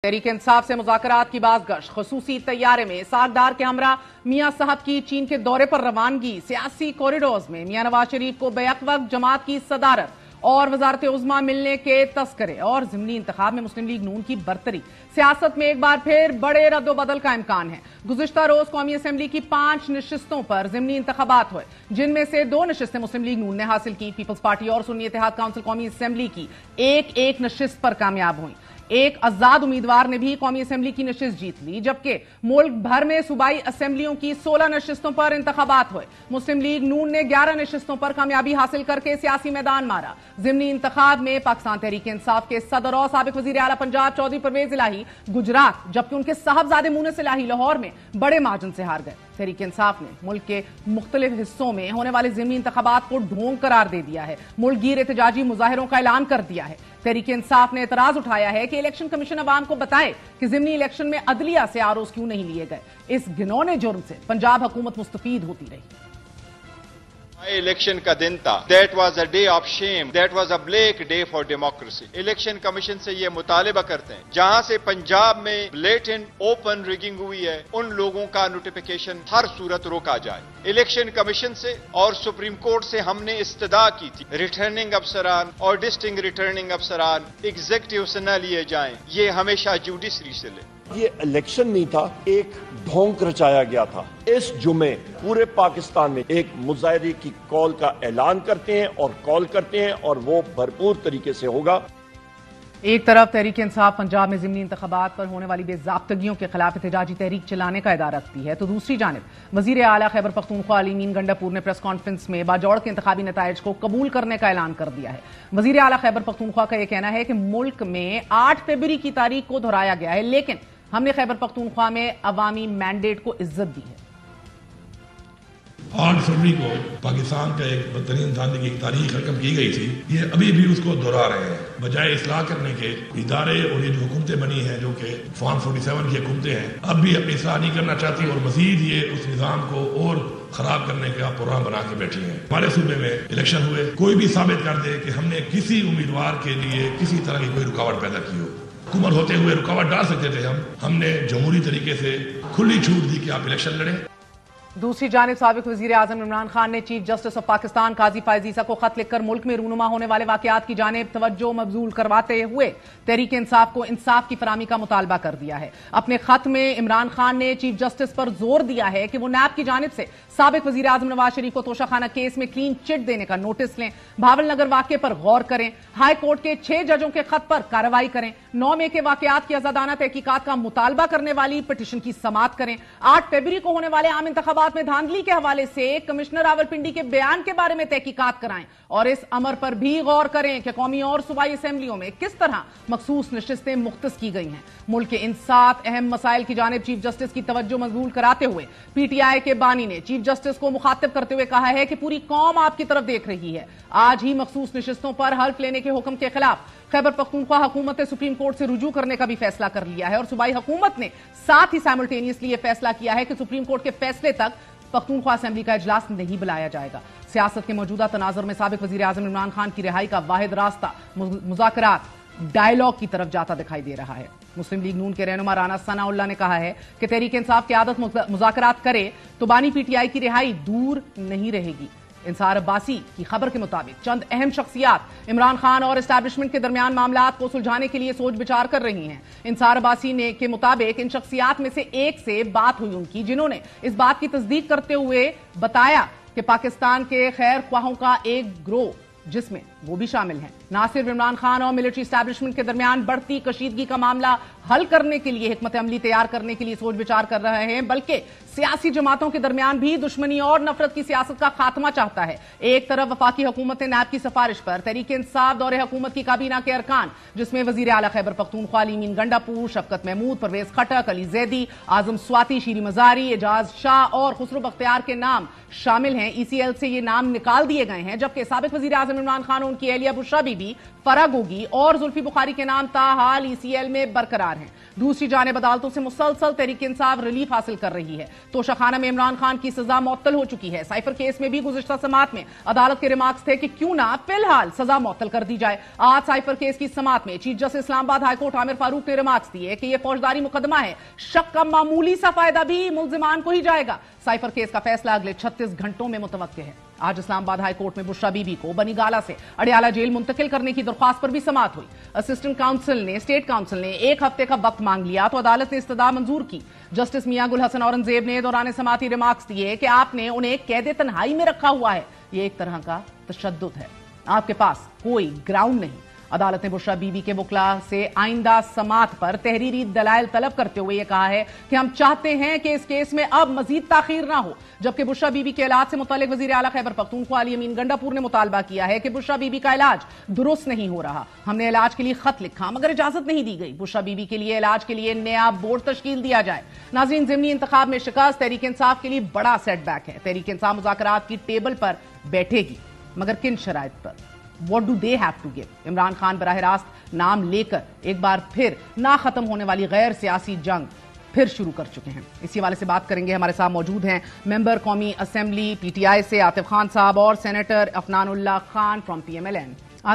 तहरीक इंसाफ से मुज़ाकरात की बाज़गश्त खसूसी तैयारे में सागदार के हमरा मियां साहब की चीन के दौरे पर रवानगी। सियासी कॉरिडोर्स में मियां नवाज शरीफ को बैक वक्त जमात की सदारत और वजारत उज़्मा मिलने के तस्करे और ज़िमनी इंतखाब में मुस्लिम लीग नून की बरतरी। सियासत में एक बार फिर बड़े रद्दोबदल का इम्कान है। गुज़िश्ता रोज कौमी असम्बली की 5 नशिस्तों पर ज़िमनी इंतखाबात हुए, जिनमें से 2 नशिस्तें मुस्लिम लीग नून ने हासिल की। पीपल्स पार्टी और सुन्नी इत्तेहाद काउंसिल कौमी असम्बली की एक नशिस्त पर कामयाब हुई। एक आजाद उम्मीदवार ने भी कौमी असेंबली की नशिस्त जीत ली, जबकि मुल्क भर में सूबाई असेंबलियों की 16 नशिस्तों पर इंतखाबात हुए। मुस्लिम लीग नून ने 11 नशिस्तों पर कामयाबी हासिल करके सियासी मैदान मारा। ज़िमनी इंतखाब में पाकिस्तान तहरीक इंसाफ के सदर और साबिक वजीर आला पंजाब चौधरी परवेज इलाही गुजरात, जबकि उनके साहबजादे मुनीस इलाही लाहौर में बड़े मार्जिन से हार गए। तहरीक इंसाफ ने मुल्क के मुख्तलिफ हिस्सों में होने वाले ज़िमनी इंतखाबात को ढोंग करार दे दिया है। मुल्क गिर एहतजाजी मुजाहिरों का ऐलान कर दिया है। तहरीक इंसाफ ने एतराज उठाया है कि इलेक्शन कमीशन अवाम को बताए कि ज़िमनी इलेक्शन में अदलिया से आरोज क्यों नहीं लिए गए। इस घिनौने जुर्म से पंजाब हुकूमत मुस्तफीद होती रही। इलेक्शन का दिन था। That was a day of shame, that was a black day for democracy. Election commission से ये मुतालिबा करते हैं, जहां से पंजाब में ब्लेटेंट ओपन रिगिंग हुई है, उन लोगों का नोटिफिकेशन हर सूरत रोका जाए। इलेक्शन कमीशन से और सुप्रीम कोर्ट से हमने इस्तदा की थी, रिटर्निंग अफसरान और डिस्ट्रिक्ट रिटर्निंग अफसरान एग्जीक्यूटिव से न लिए जाएं, ये हमेशा जुडिशरी से ले। ये इलेक्शन नहीं था, एक ढोंग रचाया गया था। इस जुमे पूरे पाकिस्तान में एक मुजाहरे की कॉल का ऐलान करते हैं और वो भरपूर तरीके से होगा। एक तरफ तहरीक इंसाफ पंजाब में ज़िमनी इंतखाबात पर होने वाली बेज़ाब्तगियों के खिलाफ एहतजाजी तहरीक चलाने का इरादा रखती है, तो दूसरी जानिब वज़ीर आला खैबर पख्तूनख्वा अली मीन गंडापुर ने प्रेस कॉन्फ्रेंस में बाजौड़ के इंतखाबी नताइज को कबूल करने का ऐलान कर दिया है। वज़ीर आला खैबर पख्तूनख्वा का यह कहना है कि मुल्क में 8 फरवरी की तारीख को दोहराया गया है, लेकिन हमने खैबर पख्तूनख्वा में अवामी मैंडेट को इज्जत दी है। 8 फरवरी को पाकिस्तान का एक बदतरीन इंसान की एक तारीख रकम की गई थी, ये अभी भी उसको दोहरा रहे हैं। बजाय इस्लाह करने के इदारे और ये जो हुकूमतें बनी हैं, जो कि फॉर्म 47 की हुकूमतें हैं, अब भी अपनी इस्लाह नहीं करना चाहती और मजीद ये उस निज़ाम को और खराब करने का प्रोग्राम बना के बैठी हैं। हमारे सूबे में इलेक्शन हुए, कोई भी साबित कर दे कि हमने किसी उम्मीदवार के लिए किसी तरह की कोई रुकावट पैदा की हो। हुकूमत होते हुए रुकावट डाल सकते थे हमने जमहूरी तरीके से खुली छूट दी कि आप इलेक्शन लड़ें। दूसरी जानिब साबिक वज़ीर आज़म इमरान खान ने चीफ जस्टिस ऑफ पाकिस्तान काजी फायज़ ईसा को खत लिखकर मुल्क में रूनुमा होने वाले वाकयात की जानिब तवज्जो मबजूल करवाते हुए तहरीक इंसाफ को इंसाफ की फराहमी का मुतालबा कर दिया है। अपने खत में इमरान खान ने चीफ जस्टिस पर जोर दिया है कि वो नैब की जानिब से साबिक वज़ीर आज़म नवाज शरीफ को तोशाखाना केस में क्लीन चिट देने का नोटिस लें, भावल नगर वाक़े पर गौर करें, हाई कोर्ट के 6 जजों के खत पर कार्रवाई करें, 9 मई के वाकयात की आजादाना तहकीकात का मुतालबा करने वाली पिटीशन की समाअत करें, 8 फरवरी को होने वाले आम इंतखाबात में धांधली के हवाले से कमिश्नर रावलपिंडी के बयान के बारे में तहकीकात कराएं और इस अमर पर भी गौर करें कि कौमी और सूबाई असेंबलियों में किस तरह मखसूस नशिस्तें मुख्तस की गई हैं। मुल्क के इन 7 अहम मसाइल की जानिब चीफ जस्टिस की तवज्जो मजबूल कराते हुए पीटीआई के बानी ने चीफ जस्टिस को मुखातिब करते हुए कहा है कि पूरी कौम आपकी तरफ देख रही है। आज ही मखसूस नशिस्तों पर हल्फ लेने के हुक्म के खिलाफ खैबर पख्तूनख्वा हुकूमत ने सुप्रीम कोर्ट से रुजू करने का भी फैसला कर लिया है और सूबाई हुकूमत ने साथ ही साइमल्टेनियसली यह फैसला किया है कि सुप्रीम कोर्ट के फैसले तक पख्तूनख्वा असेंबली का इजलास नहीं बुलाया जाएगा। सियासत के मौजूदा तनाजुर में साबिक वज़ीर आज़म इमरान खान की रिहाई का वाहिद रास्ता मुज़ाकरात डायलॉग की तरफ जाता दिखाई दे रहा है। मुस्लिम लीग नून के रहनुमा राना सनाउल्लाह ने कहा है कि तहरीक इंसाफ की आदत मुज़ाकरात करे तो बानी पीटीआई की रिहाई दूर नहीं रहेगी। इंसार अब्बासी की खबर के मुताबिक चंद अहम शख्सियात इमरान खान और एस्टैब्लिशमेंट के दरमियान मामलात को सुलझाने के लिए सोच विचार कर रही हैं। इंसार अब्बासी ने के मुताबिक इन शख्सियात में से एक से बात हुई उनकी, जिन्होंने इस बात की तस्दीक करते हुए बताया कि पाकिस्तान के खैर ख्वाहों का एक ग्रोह, जिसमें वो भी शामिल हैं, ना सिर्फ इमरान खान और मिलिट्री एस्टैब्लिशमेंट के दरमियान बढ़ती कशीदगी का मामला हल करने के लिए हिकमत अमली तैयार करने के लिए सोच विचार कर रहे हैं, बल्कि सियासी जमातों के दरमियान भी दुश्मनी और नफरत की सियासत का खात्मा चाहता है। एक तरफ वफाकी हुकूमत ने नैब की सिफारिश पर तहरीक इंसाफ दौरे हुकूमत की काबीना के अरकान, जिसमें वज़ीर आला खैबर पख्तूनख्वा अली मीन गंडापुर, शफकत महमूद, परवेज खटक, अली जैदी, आजम स्वाति, शीरी मजारी, एजाज शाह और खुसरो बख्तियार के नाम शामिल हैं। ECL से ये नाम निकाल दिए गए हैं, जबकि साबिक वज़ीर आज़म इमरान खान और उनकी एहलिया बुशरा बीबी فرق ہوگی اور زلفی بخاری کے نام تاحال ECL میں برقرار ہیں. دوسری جانب عدالتوں سے مسلسل تحریک انصاف ریلیف حاصل کر رہی ہے. توشہ خانہ میں عمران خان کی سزا معطل ہو چکی ہے. سائفر کیس میں بھی گزشتہ سماعت میں عدالت کے ریمارکس تھے کہ کیوں نہ فی الحال سزا معطل کر دی جائے. آج سائفر کیس کی سماعت میں چیف جسٹس اسلام آباد ہائی کورٹ عامر فاروق نے ریمارکس دیے کہ یہ فوجداری مقدمہ ہے, شک کا معمولی سا فائدہ بھی ملزمان کو ہی جائے گا. سائفر کیس کا فیصلہ اگلے 36 گھنٹوں میں متوقع ہے. آج اسلام آباد ہائی کورٹ میں بشرا بی بی کو بنی گالا سے اڈیالہ جیل منتقل کرنے کی درخواست پر بھی سماعت ہوئی. اسسٹنٹ کاؤنسل نے اسٹیٹ کاؤنسل نے 1 ہفتے کا وقت مانگ لیا تو عدالت نے استدعا منظور کی. جسٹس میاں گل حسن اورنگزیب نے دوران سماعتی ریمارکس دیے کہ آپ نے انہیں قید تنہائی میں رکھا ہوا ہے. یہ ایک طرح کا تشدد ہے. آپ کے پاس کوئی گراؤنڈ نہیں. عدالت نے بشرا بی بی کے وکلاء سے آئندہ سماعت پر تحریری دلائل طلب کرتے ہوئے یہ کہا ہے کہ ہم چاہتے ہیں کہ اس کیس میں اب مزید تاخیر نہ ہو. جبکہ بشرا بی بی کے علاج سے متعلق وزیر اعلیٰ خیبر پختونخوا علی امین گنڈاپور نے مطالبہ کیا ہے کہ بشرا بی بی کا علاج درست نہیں ہو رہا. ہم نے علاج کے لیے خط لکھا مگر اجازت نہیں دی گئی. بشرا بی بی کے لیے علاج کے لیے نیا بورڈ تشکیل دیا جائے. ناظرین, ضمنی انتخاب میں شکست تحریک انصاف کے لیے بڑا سیٹ بیک ہے. تحریک انصاف مذاکرات کی ٹیبل پر بیٹھے گی مگر کن شرائط پر؟ What do they have to give? Imran Khan براہ راست نام لے کر ایک بار پھر نہ ختم ہونے والی غیر سیاسی جنگ پھر شروع کر چکے ہیں. اسی حوالے سے بات کریں گے. ہمارے ساتھ موجود ہیں ممبر قومی اسمبلی PTI سے آطف خان صاحب اور senator Afnan Allah Khan from PMLN.